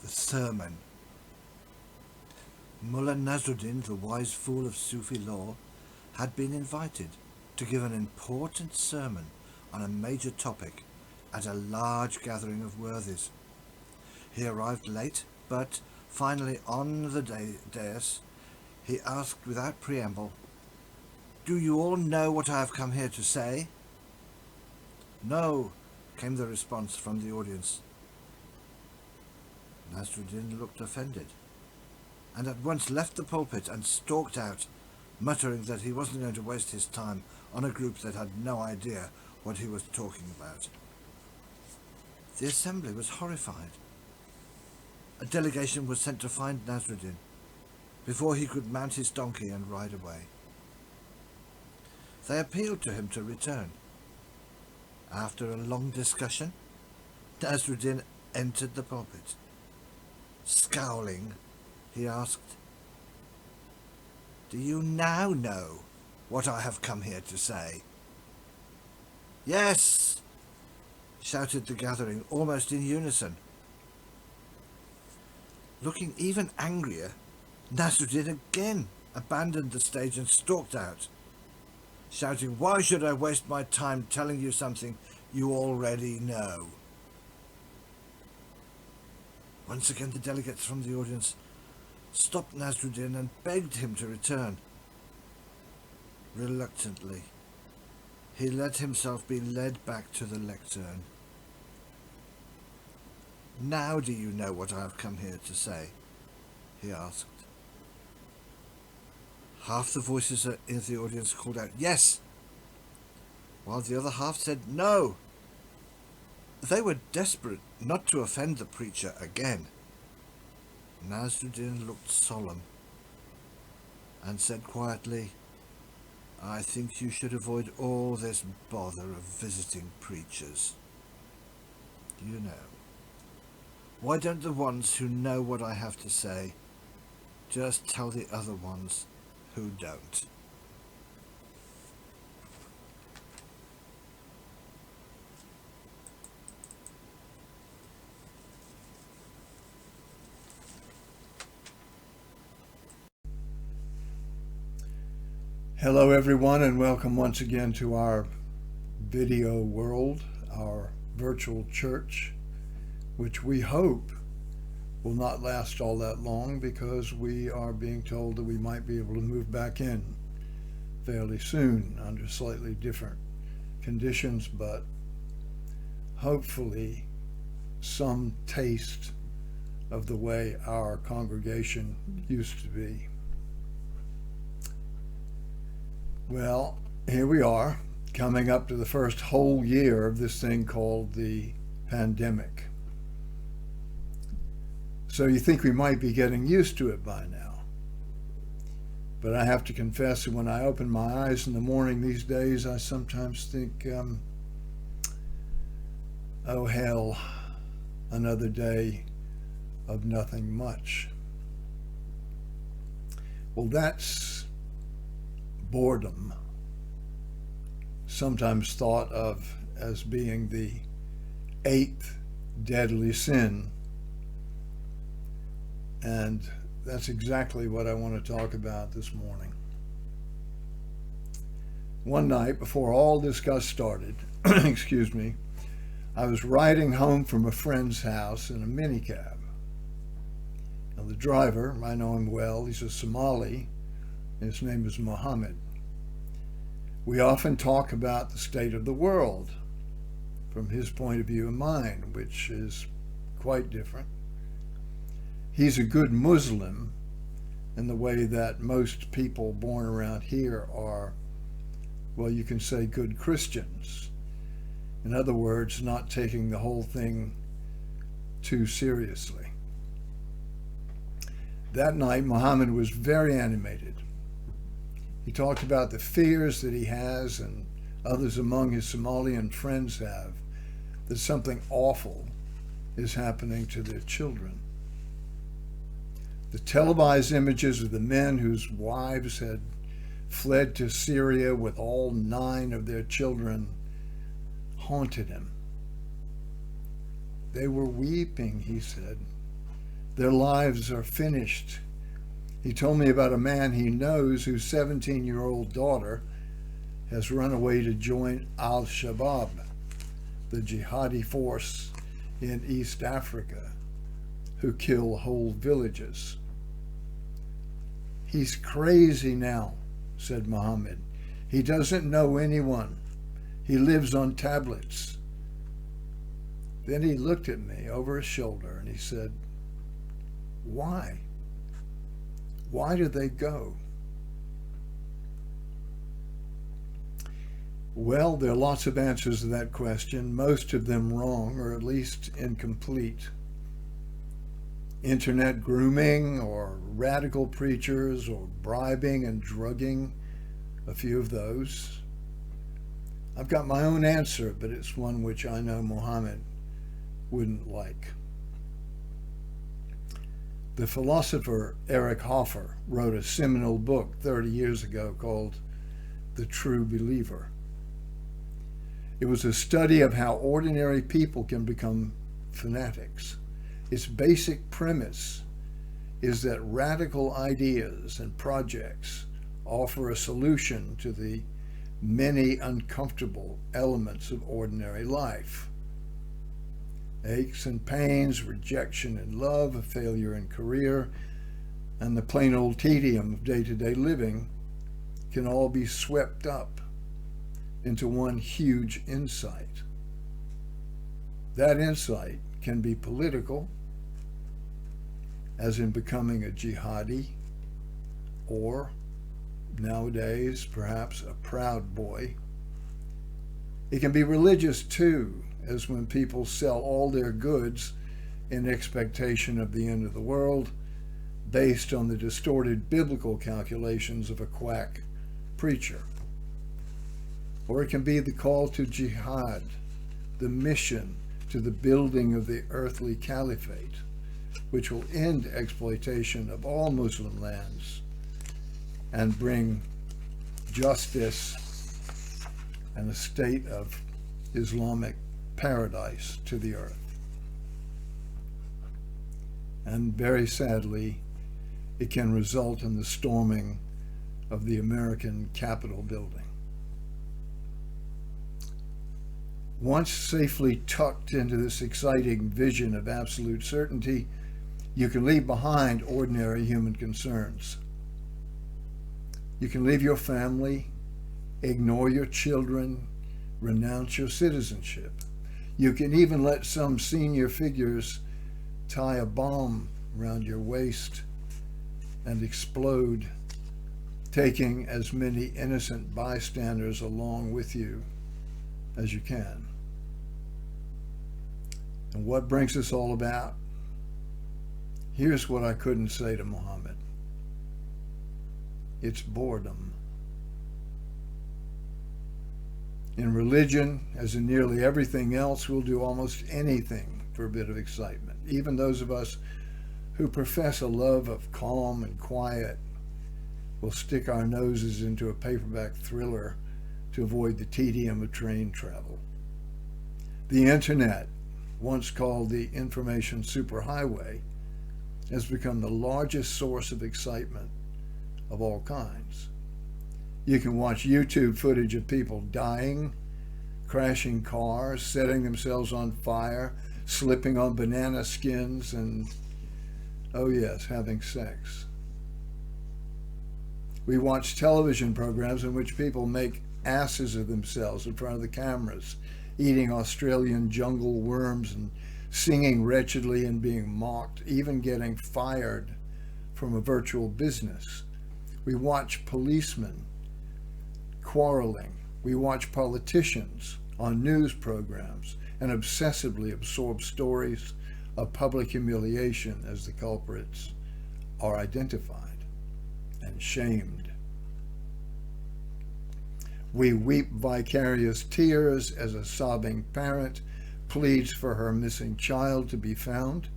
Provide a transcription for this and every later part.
The sermon. Mullah Nasruddin, the wise fool of Sufi law, had been invited to give an important sermon on a major topic at a large gathering of worthies. He arrived late, but finally on the dais, he asked without preamble, "Do you all know what I have come here to say?" "No," came the response from the audience. Nasruddin looked offended, and at once left the pulpit and stalked out, muttering that he wasn't going to waste his time on a group that had no idea what he was talking about. The assembly was horrified. A delegation was sent to find Nasruddin before he could mount his donkey and ride away. They appealed to him to return. After a long discussion, Nasruddin entered the pulpit. Scowling, he asked, "Do you now know what I have come here to say?" "Yes," shouted the gathering, almost in unison. Looking even angrier, Nasruddin again abandoned the stage and stalked out, shouting, "Why should I waste my time telling you something you already know?" Once again the delegates from the audience stopped Nasruddin and begged him to return. Reluctantly, he let himself be led back to the lectern. "Now do you know what I have come here to say?" he asked. Half the voices in the audience called out, "Yes," while the other half said, "No." They were desperate not to offend the preacher again. Nasruddin looked solemn and said quietly, "I think you should avoid all this bother of visiting preachers. You know, why don't the ones who know what I have to say just tell the other ones who don't?" Hello everyone, and welcome once again to our video world, our virtual church, which we hope will not last all that long because we are being told that we might be able to move back in fairly soon under slightly different conditions, but hopefully some taste of the way our congregation used to be. Well, here we are, coming up to the first whole year of this thing called the pandemic. So you think we might be getting used to it by now. But I have to confess that when I open my eyes in the morning these days, I sometimes think, oh hell, another day of nothing much. Well, that's boredom, sometimes thought of as being the 8th deadly sin. And that's exactly what I want to talk about this morning. One night before all this got started, excuse me, I was riding home from a friend's house in a minicab. Now the driver, I know him well, he's a Somali. His name is Mohammed. We often talk about the state of the world from his point of view and mine, which is quite different. He's a good Muslim in the way that most people born around here are, well, you can say good Christians. In other words, not taking the whole thing too seriously. That night, Mohammed was very animated. He talked about the fears that he has and others among his Somalian friends have, that something awful is happening to their children. The televised images of the men whose wives had fled to Syria with all 9 of their children haunted him. They were weeping, he said, Their lives are finished. He told me about a man he knows whose 17-year-old daughter has run away to join Al-Shabaab, the jihadi force in East Africa, who kill whole villages. He's crazy now, said Muhammad. He doesn't know anyone. He lives on tablets. Then he looked at me over his shoulder and he said, why? Why do they go? Well, there are lots of answers to that question, most of them wrong or at least incomplete. Internet grooming or radical preachers or bribing and drugging, a few of those. I've got my own answer, but it's one which I know Muhammad wouldn't like. The philosopher Erich Hoffer wrote a seminal book 30 years ago called The True Believer. It was a study of how ordinary people can become fanatics. Its basic premise is that radical ideas and projects offer a solution to the many uncomfortable elements of ordinary life. Aches and pains, rejection in love, a failure in career, and the plain old tedium of day-to-day living can all be swept up into one huge insight. That insight can be political, as in becoming a jihadi, or nowadays perhaps a proud boy. It can be religious too, as when people sell all their goods in expectation of the end of the world based on the distorted biblical calculations of a quack preacher. Or it can be the call to jihad, the mission to the building of the earthly caliphate, which will end exploitation of all Muslim lands and bring justice and a state of Islamic paradise to the earth. And very sadly, it can result in the storming of the American Capitol building. Once safely tucked into this exciting vision of absolute certainty, you can leave behind ordinary human concerns. You can leave your family, ignore your children, renounce your citizenship. You can even let some senior figures tie a bomb around your waist and explode, taking as many innocent bystanders along with you as you can. And what brings this all about? Here's what I couldn't say to Muhammad. It's boredom. In religion, as in nearly everything else, we'll do almost anything for a bit of excitement. Even those of us who profess a love of calm and quiet will stick our noses into a paperback thriller to avoid the tedium of train travel. The internet, once called the information superhighway, has become the largest source of excitement of all kinds. You can watch YouTube footage of people dying, crashing cars, setting themselves on fire, slipping on banana skins, and, oh yes, having sex. We watch television programs in which people make asses of themselves in front of the cameras, eating Australian jungle worms and singing wretchedly and being mocked, even getting fired from a virtual business. We watch policemen quarreling. We watch politicians on news programs and obsessively absorb stories of public humiliation as the culprits are identified and shamed. We weep vicarious tears as a sobbing parent pleads for her missing child to be found,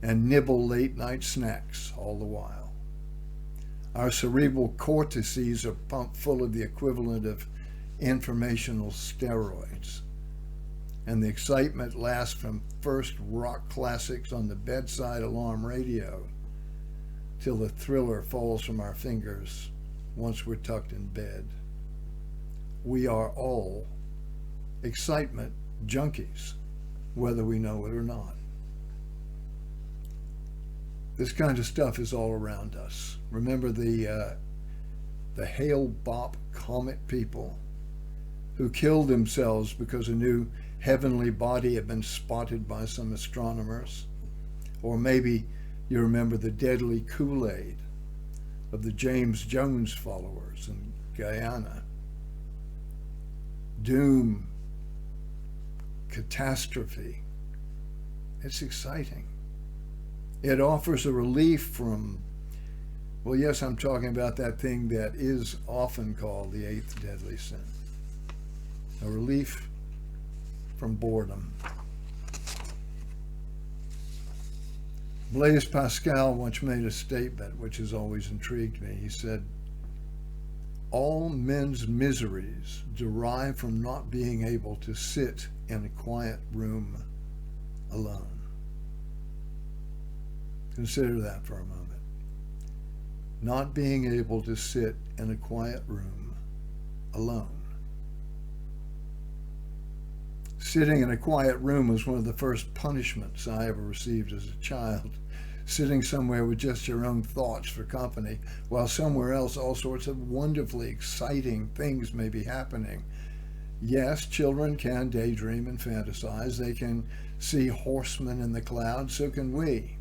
and nibble late-night snacks all the while. Our cerebral cortices are pumped full of the equivalent of informational steroids. and the excitement lasts from first rock classics on the bedside alarm radio till the thriller falls from our fingers once we're tucked in bed. We are all excitement junkies, whether we know it or not. This kind of stuff is all around us. Remember the Hale-Bopp comet people who killed themselves because a new heavenly body had been spotted by some astronomers? Or maybe you remember the deadly Kool-Aid of the James Jones followers in Guyana. Doom, catastrophe. It's exciting. It offers a relief from, well, yes, I'm talking about that thing that is often called the eighth deadly sin. A relief from boredom. Blaise Pascal once made a statement which has always intrigued me. He said, "All men's miseries derive from not being able to sit in a quiet room alone." Consider that for a moment. Not being able to sit in a quiet room alone. Sitting in a quiet room was one of the first punishments I ever received as a child. Sitting somewhere with just your own thoughts for company, while somewhere else all sorts of wonderfully exciting things may be happening. Yes, children can daydream and fantasize. They can see horsemen in the clouds, so can we.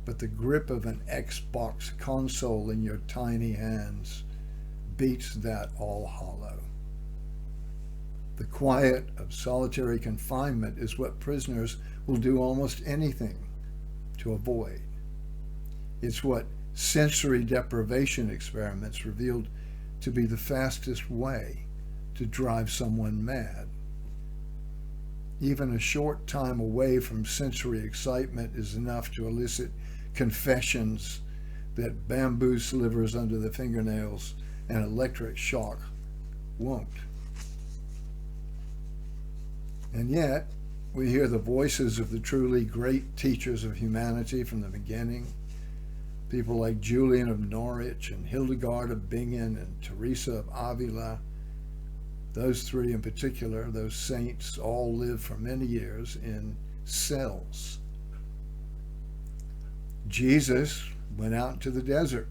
But the grip of an Xbox console in your tiny hands beats that all hollow. The quiet of solitary confinement is what prisoners will do almost anything to avoid. It's what sensory deprivation experiments revealed to be the fastest way to drive someone mad. Even a short time away from sensory excitement is enough to elicit confessions that bamboo slivers under the fingernails and electric shock won't. And yet, we hear the voices of the truly great teachers of humanity from the beginning. People like Julian of Norwich and Hildegard of Bingen and Teresa of Avila. Those three in particular, those saints, all lived for many years in cells. Jesus went out into the desert.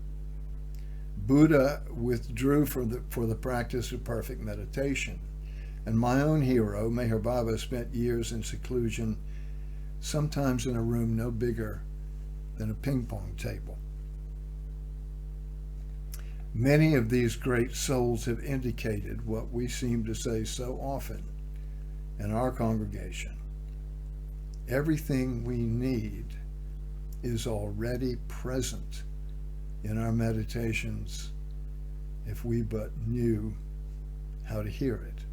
Buddha withdrew for the practice of perfect meditation. And my own hero, Meher Baba, spent years in seclusion, sometimes in a room no bigger than a ping pong table. Many of these great souls have indicated what we seem to say so often in our congregation. Everything we need is already present in our meditations if we but knew how to hear it.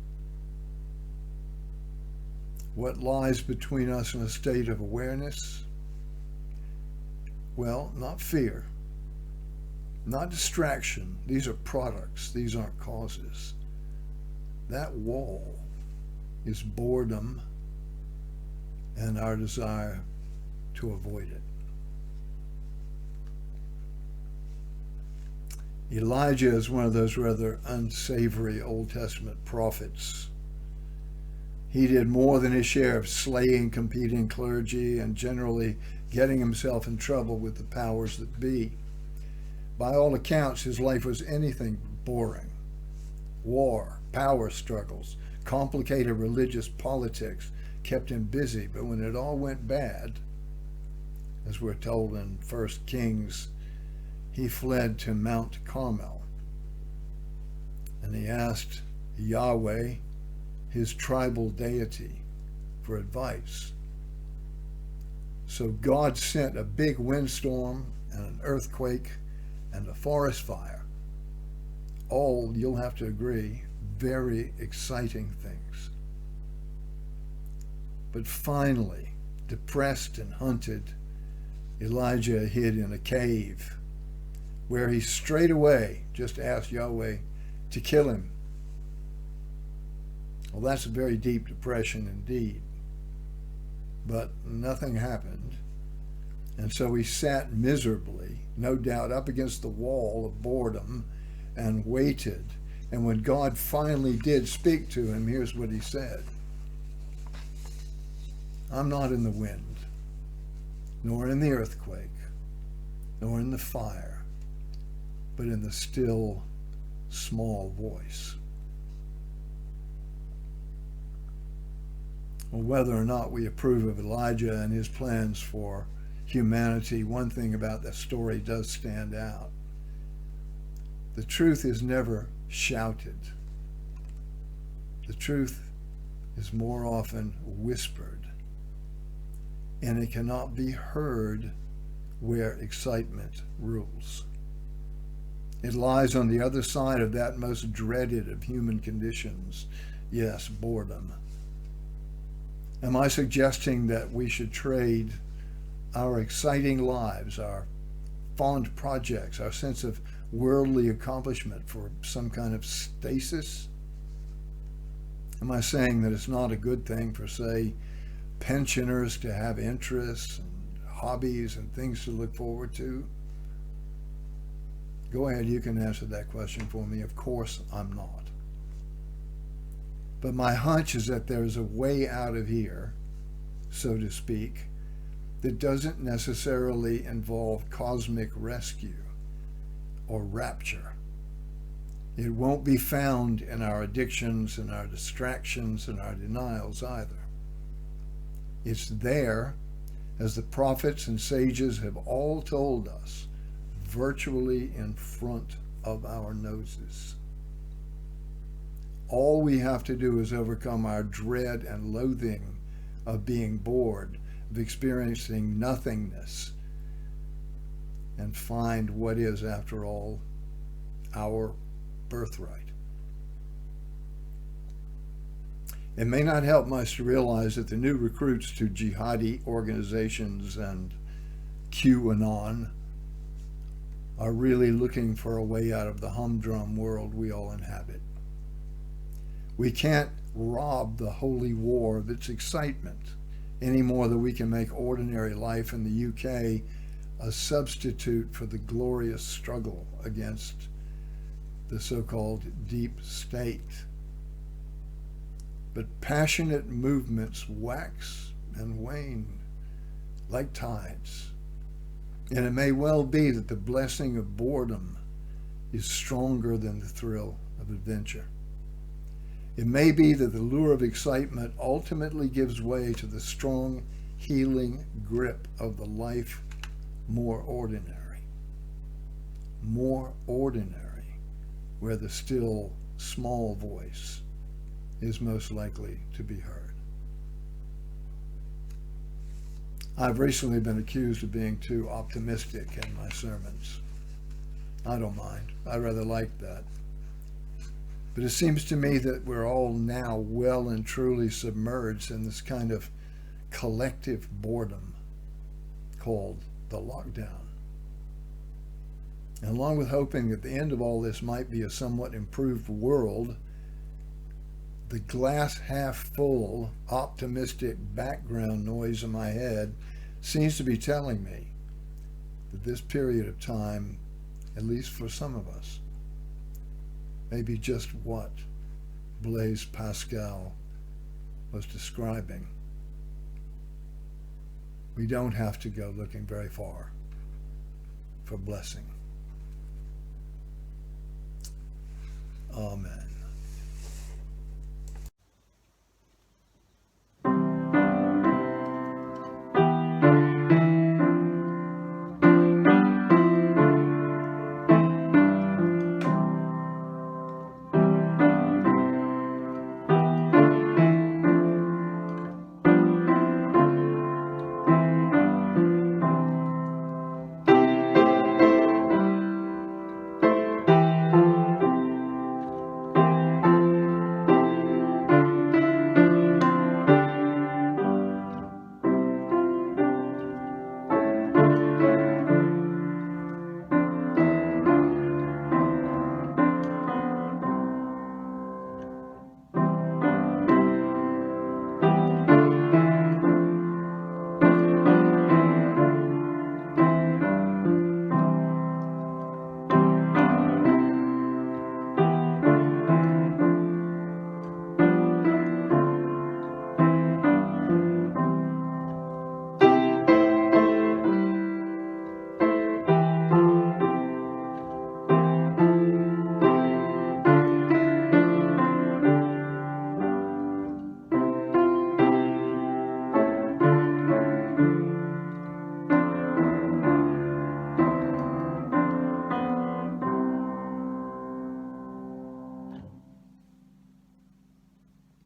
What lies between us and a state of awareness? Well, not fear, not distraction. These are products. These aren't causes. That wall is boredom and our desire to avoid it. Elijah is one of those rather unsavory Old Testament prophets. He did more than his share of slaying competing clergy and generally getting himself in trouble with the powers that be. By all accounts, his life was anything but boring. War, power struggles, complicated religious politics kept him busy, but when it all went bad, as we're told in 1 Kings, he fled to Mount Carmel and he asked Yahweh, his tribal deity, for advice. So God sent a big windstorm and an earthquake and a forest fire. All, you'll have to agree, very exciting things. But finally, depressed and hunted, Elijah hid in a cave where he straight away just asked Yahweh to kill him. Well, that's a very deep depression indeed. But nothing happened. And so he sat miserably, no doubt, up against the wall of boredom and waited. And when God finally did speak to him, here's what he said: I'm not in the wind, nor in the earthquake, nor in the fire, but in the still, small voice. Well, whether or not we approve of Elijah and his plans for humanity, one thing about that story does stand out. The truth is never shouted. The truth is more often whispered, and it cannot be heard where excitement rules. It lies on the other side of that most dreaded of human conditions. Yes, boredom. Am I suggesting that we should trade our exciting lives, our fond projects, our sense of worldly accomplishment for some kind of stasis? Am I saying that it's not a good thing for, say, pensioners to have interests and hobbies and things to look forward to? Go ahead, you can answer that question for me. Of course, I'm not. But my hunch is that there's a way out of here, so to speak, that doesn't necessarily involve cosmic rescue or rapture. It won't be found in our addictions and our distractions and our denials either. It's there, as the prophets and sages have all told us, virtually in front of our noses. All we have to do is overcome our dread and loathing of being bored, of experiencing nothingness, and find what is, after all, our birthright. It may not help much to realize that the new recruits to jihadi organizations and QAnon are really looking for a way out of the humdrum world we all inhabit. We can't rob the holy war of its excitement any more than we can make ordinary life in the UK a substitute for the glorious struggle against the so-called deep state. But passionate movements wax and wane like tides. And it may well be that the blessing of boredom is stronger than the thrill of adventure. It may be that the lure of excitement ultimately gives way to the strong, healing grip of the life more ordinary, where the still, small voice is most likely to be heard. I've recently been accused of being too optimistic in my sermons. I don't mind. I rather like that. But it seems to me that we're all now well and truly submerged in this kind of collective boredom called the lockdown. And along with hoping that the end of all this might be a somewhat improved world, the glass half full, optimistic background noise in my head seems to be telling me that this period of time, at least for some of us, may be just what Blaise Pascal was describing. We don't have to go looking very far for blessing. Amen.